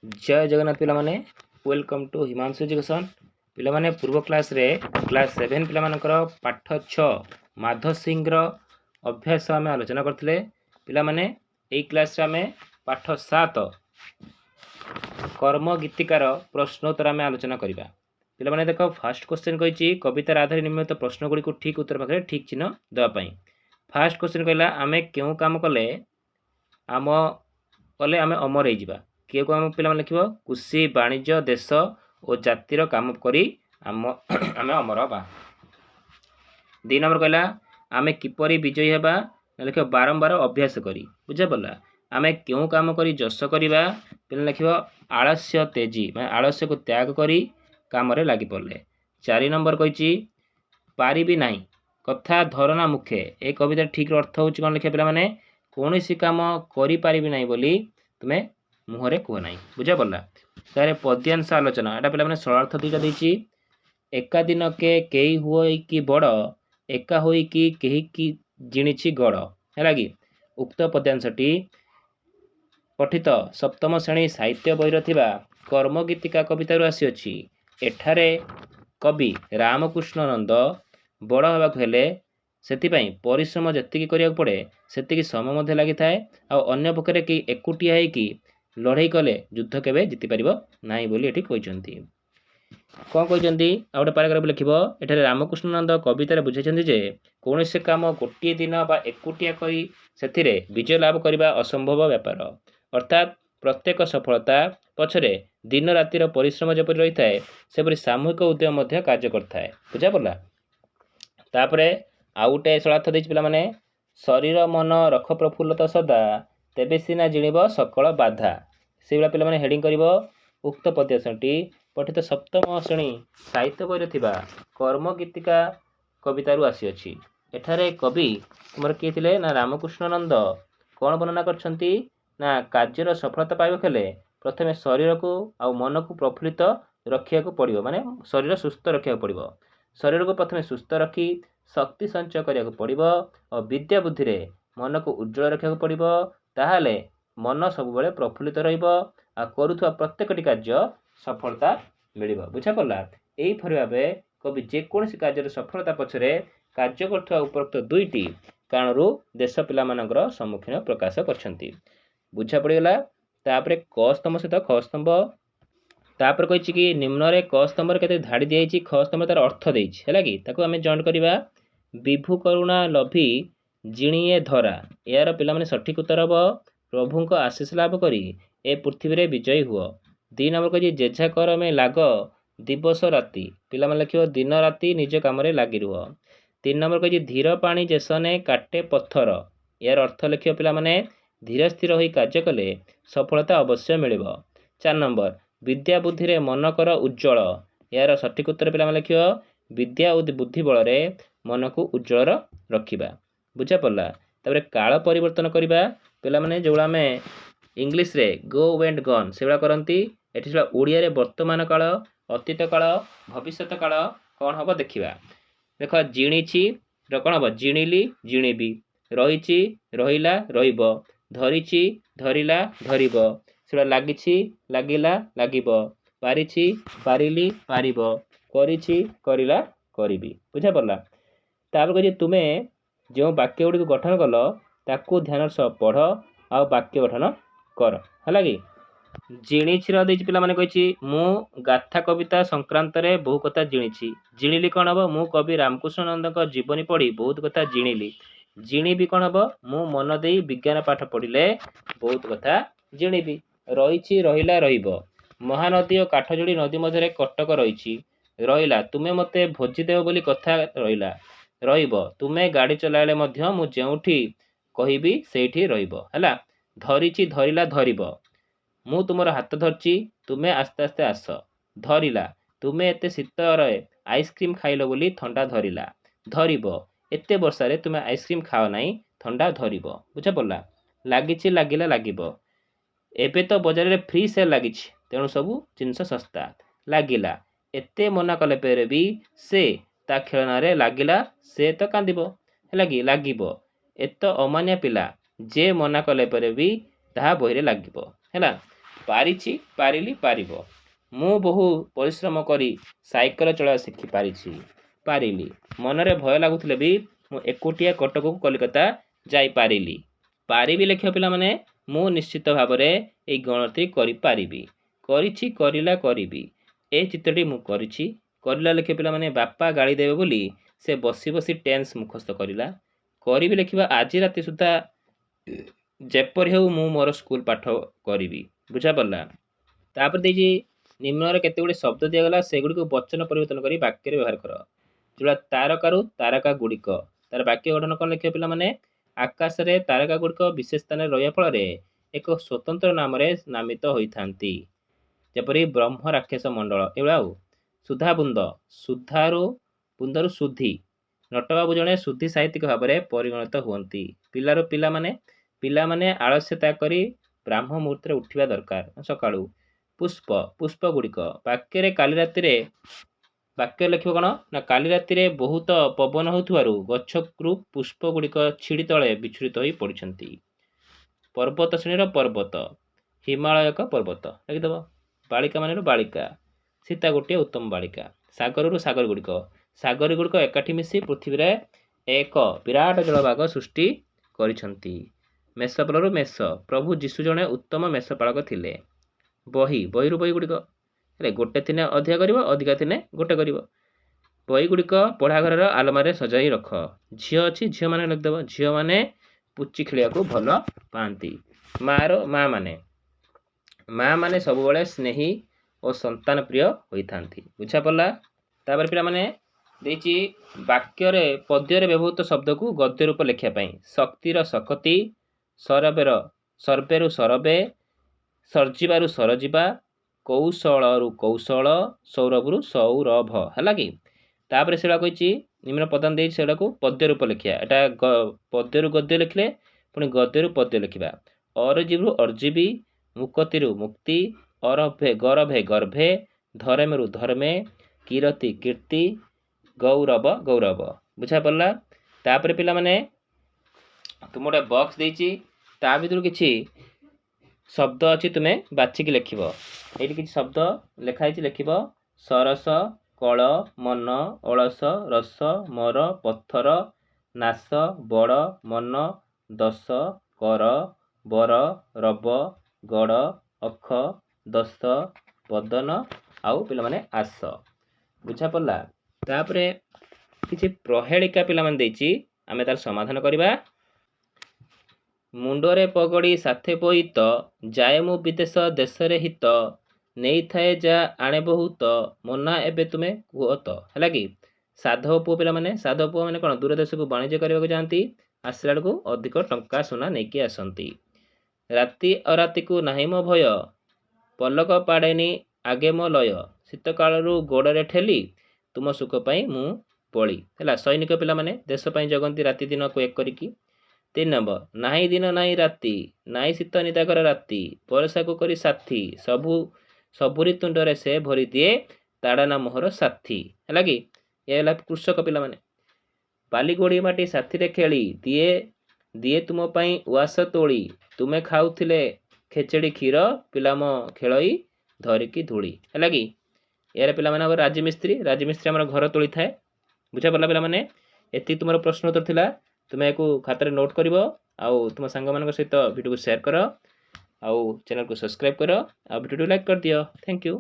जय जगन्नाथ पिला माने वेलकम टू हिमांशु एजुकेशन पिला माने पूर्व क्लास रे क्लास 7 पिला मानकर पाठ 6 माधव सिंह रो अभ्यास आम आलोचना करथिले पिला माने एई क्लास रे आमे पाठ 7 कर्म गीतिकार प्रश्नोत्तर आम आलोचना करिबा पिला माने देखो फर्स्ट क्वेश्चन कहिची कविता आधारित निम्नलिखित प्रश्न गुडी को ठीक उत्तर पाखरे ठीक चिन्ह देबा पई फर्स्ट क्वेश्चन कहला आमे केउ काम कले आमे अमर हे जिबा किए को आम पिला लिख कृषि वाणिज्य देश और जातिर काम करी आम आमे अमर हवा। 2 नंबर कहला आमे किपरि विजयी हेबा लिख बारंबार अभ्यास करी बुझा पड़ा आमे क्यों काम करी जस करिबा पिला लिख आलस्य तेजी मैं आलस्य को त्याग करी काम रे लागि पड़ले। 4 नंबर कहिची पारिबी नाही कथा धरना मुखे ए कविता ठीक अर्थ होची कोन लिखा पिला माने कोनोसी काम करि पारिबी नाही बोली तुमे मुहरे कह ना बुझा पड़ा तारे पद्यांश आलोचना एटा पिला माने सरलार्थ दुईटा देछि एका दिन के केई होई कि बड़ एका होई कि केही कि जिणिछि गड़ है कि उक्त पद्यांशटी पठित सप्तम श्रेणी साहित्य बहिर थिबा कर्म गीतिका कवितारू आसी अछि। एठारे कवि रामकृष्ण नंद बड़ होबाक हेले सेतिपई परिश्रम जतिकी करिया पड़े सेतिकी समय मध्ये लागि थाए आ अन्य पक्षरे कि एकुटिया है कि लड़ाई कले युद्ध केबे जीति परिबो नाही बोली एठी कहिसंती कोन कहिसंती आ गोटे पैराग्राफ लिखिबो एठारे रामकृष्ण नंद कवितार बुझाइसंती जे कोनोसे काम गोटिए दिन बा एकुटिया करी सेथिरे विजय लाभ करिबा असंभव व्यापार अर्थात प्रत्येक सफलता पछरे दिन रातिर परिश्रम जेपरि रही थाए सेपरि सामूहिक उद्यम मध्य कार्य करथाए बुझा पड़ला। तापरे आ गोटे सलार्थ देछि पिला माने शरीर मन रख प्रफुल्लता सदा तेबे सीना जिणिब सकल बाधा से पिला माने हेडिंग करिवो उक्त पद्यांशटी पठित सप्तम श्रेणी साहित्य बहिर थिबा कर्म गीतिका कवितारू आसी अछि। एठारे कवि तुमर किए थिले ना रामकृष्ण नंद कोन वर्णना करछंती ना कार्यर सफलता पाइबा खेले प्रथमे शरीर को आ मन को प्रफुल्लित रखिया को पड़िबो माने शरीर सुस्थ रखिया को पड़िबो शरीर को प्रथमे सुस्थ रखी शक्ति संचय करिया को पड़िबो और विद्या बुद्धि रे मन को उज्जवल रखिया को पड़िबो ताहाले मन सब बेले प्रफुल्लित रहिबो आ करूथुवा प्रत्येकटी कार्य सफलता मिलिबो बुझा पड़ला। एई फरि भाबे कवि जे कोनसी कार्य सफलता पछरे कार्य करथुवा उपरोक्त दुईटी कारणरू देश पिला मानकर सम्मुखीन प्रकाश करछंती बुझा पड़ीगला। तापरे क स्तंभ सहित ख स्तंभ तापर कहिछि कि निम्न रे क स्तंभ रे केते धाडी दियैछि ख स्तंभ तार अर्थ देइछि हैला कि ताको हमें जॉइंट करिबा विभु करुणा लभी जिणिए धरा यार पिला माने सठिक उत्तर हबो प्रभु को आशीष लाभ करी ए पृथ्वी रे विजयी हुओ। 2 नंबर कहिछि जेझा कर में लाग दिवस राति पिला माने लिखियो दिन राति निज काम रे लागि रुओ। 3 नंबर कहिछि धीर पानी जेसने काटे पत्थर यार अर्थ लिखियो पिला माने धीर स्थिर होई कार्य कले सफलता अवश्य मिलिबो। 4 नंबर विद्या बुद्धि रे मन कर उज्जवल यार सठिक उत्तर पिला माने लिखियो विद्या और बुद्धि बल रे मन को उज्जवल रखिबा बुझा पड़ला। तापर काल परिवर्तन करिबा पिला माने जोला में इंग्लिश रे गो वेंट गन सेबा करंती एठी सेबा ओडिया रे वर्तमान काल अतीत काल भविष्यत काल कोन हबो देखिबा देखो जिणीछि र कोन हबो जिणीली जिणीबी रहिछि रहिला रहिबो धरिछि धरिला धरिबो सेबा लागिछि लागिला लागिबो पारिछि पारिली पारिबो करिछि करिला करिबी बुझा पड़ला। तापर कहि तुमे जो वाक्य गुडी गठन कल ताकू ध्यान सह पढ़ आ वाक्य गठन कर है कि जिणीछि देछि पिला माने कहिछि मु गाथा कविता संक्रांत रे बहु कथा जिणीछि जिणीली कोन हबो मु कवि रामकृष्ण नंद को जीवनी पढ़ी बहुत कथा जिणीली जिणीबी कोन हबो मु मन देई विज्ञान पाठ पढ़िले बहुत कथा जिणीबी रहिछि रहिला रहिबो महानदी और काठजोड़ी नदी मध्य कटक रहिछि रहिला तुमे मते भोजी देव बोली कथा रहिला रहिबो तुमे गाड़ी चलाइले मध्य मु जेउठी कहिबी सेठी रहिबो हैला धरिछि धरिला धरिबो मु तुमर हाथ धरछि तुमे आस्ते आस्ते आस धरिला तुमे एते शीत रहे आइसक्रीम खाइलो बोली ठंडा धरिला धरिबो एते वर्षा रे तुमे आइसक्रीम खाओ नाही ठंडा धरिबो बुझा पड़ला। लागिछि लागिला लागिबो एबे तो बाजार रे फ्री सेल लागिछि तेणु सबु जिनस सस्ता लागिला एते मना कले पेरे भी से ता खेलना रे लागिला से तो कांदिबो हैला कि लागिबो एत अमान्य पिला जे मना कले पेरे भी ताहा बहिरे लागिबो हैला। ପାରିଛି ପାରିଲି ପାରିବ। ମୁଁ ବହୁ ପରିଶ୍ରମ କରି ସାଇକେଲ ଚଳାଇବା ଶିଖିପାରିଛି। ପାରିଲି। ମନରେ ଭୟ ଲାଗୁଥିଲେ ବି ମୁଁ ଏକୁଟିଆ କଟକକୁ କଲିକତା ଯାଇପାରିଲି। ପାରିବି ଲେଖିବ ପିଲାମାନେ ମୁଁ ନିଶ୍ଚିତ ଭାବରେ ଏଇ ଗଣତି କରିପାରିବି। କରିଛି କରିଲା କରିବି। ଏ ଚିତ୍ରଟି ମୁଁ କରିଛି। କରିଲା ଲେଖିବ ପିଲାମାନେ ବାପା ଗାଳି ଦେବେ ବୋଲି ସେ ବସି ବସି ଟେନ୍ସ ମୁଖସ୍ଥ କରିଲା। କରିବି ଲେଖିବା ଆଜି ରାତି ସୁଦ୍ଧା ଯେପରି ହେଉ ମୁଁ ମୋର ସ୍କୁଲ ପାଠ କରିବି। ବୁଝାପଡ଼ିଲା। ତାପରେ ଦେଇଛି ନିମ୍ନରେ କେତେ ଗୁଡ଼ିଏ ଶବ୍ଦ ଦିଆଗଲା ସେଗୁଡ଼ିକୁ ବଚନ ପରିବର୍ତ୍ତନ କରି ବାକ୍ୟରେ ବ୍ୟବହାର କର। ଯୋଉଟା ତାରକାରୁ ତାରକା ଗୁଡ଼ିକ ତାର ବାକ୍ୟ ଗଠନ କ'ଣ ଲେଖିବ ପିଲାମାନେ ଆକାଶରେ ତାରକା ଗୁଡ଼ିକ ବିଶେଷ ସ୍ଥାନରେ ରହିବା ଫଳରେ ଏକ ସ୍ୱତନ୍ତ୍ର ନାମରେ ନାମିତ ହୋଇଥାନ୍ତି। ଯେପରି ବ୍ରହ୍ମ ରାକ୍ଷସ ମଣ୍ଡଳ ଏଇଭଳିଆ। ଆଉ ସୁଧା ବୁନ୍ଦ ସୁଧାରୁ ବୁନ୍ଦରୁ ସୁଧି ନଟବାବୁ ଜଣେ ସୁଧି ସାହିତ୍ୟିକ ଭାବରେ ପରିଗଣିତ ହୁଅନ୍ତି। ପିଲାରୁ ପିଲାମାନେ ଆଳସ୍ୟ ତ୍ୟାଗ କରି ବ୍ରାହ୍ମ ମୁହୂର୍ତ୍ତରେ ଉଠିବା ଦରକାର ସକାଳୁ। ପୁଷ୍ପ ପୁଷ୍ପ ଗୁଡ଼ିକ ବାକ୍ୟରେ କାଲି ରାତିରେ ବାକ୍ୟ ଲେଖିବ କ'ଣ ନା କାଲି ରାତିରେ ବହୁତ ପବନ ହେଉଥିବାରୁ ଗଛରୁ ପୁଷ୍ପ ଗୁଡ଼ିକ ଛିଡ଼ି ତଳେ ବିଛୁରିତ ହୋଇ ପଡ଼ିଛନ୍ତି। ପର୍ବତ ଶ୍ରେଣୀର ପର୍ବତ ହିମାଳୟ ଏକ ପର୍ବତ ଲେଖିଦେବ। ବାଳିକା ମାନେରୁ ବାଳିକା ସୀତା ଗୋଟିଏ ଉତ୍ତମ ବାଳିକା। ସାଗରରୁ ସାଗର ଗୁଡ଼ିକ ଏକାଠି ମିଶି ପୃଥିବୀରେ ଏକ ବିରାଟ ଜଳଭାଗ ସୃଷ୍ଟି କରିଛନ୍ତି। ମେଷପାଳରୁ ମେଷ ପ୍ରଭୁ ଯୀଶୁ ଜଣେ ଉତ୍ତମ ମେଷପାଳକ ଥିଲେ। ବହିରୁ ବହି ଗୁଡ଼ିକ ହେଲେ ଗୋଟେ ଥିନେ ଅଧିକା କରିବ ଅଧିକା ଥିନେ ଗୋଟେ କରିବ। ବହି ଗୁଡ଼ିକ ପଢ଼ା ଘରର ଆଲମାରିରେ ସଜାଇ ରଖ। ଝିଅ ଅଛି ଝିଅମାନେ ଲେଖିଦେବ। ଝିଅମାନେ ପୁଚି ଖେଳିବାକୁ ଭଲ ପାଆନ୍ତି। ମା ମାନେ ସବୁବେଳେ ସ୍ନେହୀ ଓ ସନ୍ତାନ ପ୍ରିୟ ହୋଇଥାନ୍ତି। ବୁଝାପଡ଼ିଲା। ତାପରେ ପିଲାମାନେ ଦେଇଛି ବାକ୍ୟରେ ପଦ୍ୟରେ ବ୍ୟବହୃତ ଶବ୍ଦକୁ ଗଦ୍ୟ ରୂପ ଲେଖିବା ପାଇଁ। ଶକ୍ତିର ଶକତି ସର୍ବେରୁ ସରବେ ସର୍ଜିବାରୁ ସରଯିବା କୌଶଳରୁ କୌଶଳ ସୌରଭରୁ ସୌରଭ ହେଲା କି। ତାପରେ ସେଗୁଡ଼ା କହିଛି ନିମ୍ନ ପଦାନ ଦେଇଛି ସେଗୁଡ଼ାକୁ ପଦ୍ୟ ରୂପ ଲେଖିବା। ଏଟା ପଦ୍ୟରୁ ଗଦ୍ୟ ଲେଖିଲେ ପୁଣି ଗଦ୍ୟରୁ ପଦ୍ୟ ଲେଖିବା। ଅରଜିବରୁ ଅର୍ଜିବି ମୁକତିରୁ ମୁକ୍ତି ଗରଭେ ଗର୍ଭେ ଧର୍ମେରୁ ଧର୍ମେ କୀରତି କୀର୍ତ୍ତି ଗୌରବ ଗୌରବ। ବୁଝାପଡ଼ିଲା। ତାପରେ ପିଲାମାନେ ତୁମ ଗୋଟେ ବକ୍ସ ଦେଇଛି ତା ଭିତରୁ କିଛି ଶବ୍ଦ ଅଛି ତୁମେ ବାଛିକି ଲେଖିବ। ଏଇଠି କିଛି ଶବ୍ଦ ଲେଖା ହେଇଛି ଲେଖିବ। ସରସ କଳ ମନ ଅଳସ ରସ ମର ପଥର ନାଶ ବଡ଼ ମନ ଦଶ କର ବର ରବ ଗଡ଼ ଅଖ ଦଶ ବଦନ ଆଉ ପିଲାମାନେ ଆସ। ବୁଝାପଡ଼ିଲା। ତାପରେ କିଛି ପ୍ରହେଳିକା ପିଲାମାନେ ଦେଇଛି ଆମେ ତାର ସମାଧାନ କରିବା। ମୁଣ୍ଡରେ ପଗଡ଼ି ସାଥେ ବୋଇତ ଯାଏ ମୁଁ ବିଦେଶ ଦେଶରେ ହିତ ନେଇଥାଏ ଯା ଆଣେ ବହୁତ ମନା ଏବେ ତୁମେ କୁହ ତ ହେଲା କି। ସାଧବ ପୁଅ ପିଲାମାନେ ସାଧବ ପୁଅ ମାନେ କ'ଣ ଦୂର ଦେଶକୁ ବାଣିଜ୍ୟ କରିବାକୁ ଯାଆନ୍ତି। ଆସିଲା ବେଳକୁ ଅଧିକ ଟଙ୍କା ସୁନା ନେଇକି ଆସନ୍ତି। ରାତି ଅରାତିକୁ ନାହିଁ ମୋ ଭୟ ପଲକ ପାଡ଼େନି ଆଗେ ମୋ ଲୟ ଶୀତ କାଳରୁ ଗୋଡ଼ରେ ଠେଲି ତୁମ ସୁଖ ପାଇଁ ମୁଁ ପଳି ହେଲା। ସୈନିକ ପିଲାମାନେ ଦେଶ ପାଇଁ ଜଗନ୍ତି ରାତି ଦିନକୁ ଏକ କରିକି। 3 ନମ୍ବର ନାହିଁ ଦିନ ନାହିଁ ରାତି ନାହିଁ ଶୀତ ନିଦାଘର ରାତି ବରଷାକୁ କରି ସାଥୀ ସବୁରି ତୁଣ୍ଡରେ ସେ ଭରି ଦିଏ ତାଡ଼ନା ମୋହର ସାଥୀ ହେଲା କି। ଏ ହେଲା କୃଷକ ପିଲାମାନେ। ବାଲି ଗୋଡ଼ି ମାଟି ସାଥିରେ ଖେଳି ଦିଏ ତୁମ ପାଇଁ ଉଆସ ତୋଳି ତୁମେ ଖାଉଥିଲେ ଖେଚେଡ଼ି କ୍ଷୀର ପିଲାମ ଖେଳଇ ଧରିକି ଧୂଳି ହେଲା କି। ଏହାର ପିଲାମାନେ ଆମର ରାଜମିସ୍ତ୍ରୀ ଆମର ଘର ତୋଳିଥାଏ। ବୁଝାପଡ଼ିଲା ପିଲାମାନେ। ଏତିକି ତୁମର ପ୍ରଶ୍ନ ଉତ୍ତର ଥିଲା। ତୁମେ ଏହାକୁ ଖାତାରେ ନୋଟ୍ କରିବ ଆଉ ତୁମ ସାଙ୍ଗମାନଙ୍କ ସହିତ ଭିଡ଼ିଓକୁ ସେୟାର କର ଆଉ ଚ୍ୟାନେଲକୁ ସବସ୍କ୍ରାଇବ୍ କର ଆଉ ଭିଡ଼ିଓକୁ ଲାଇକ୍ କରିଦିଅ। Thank you.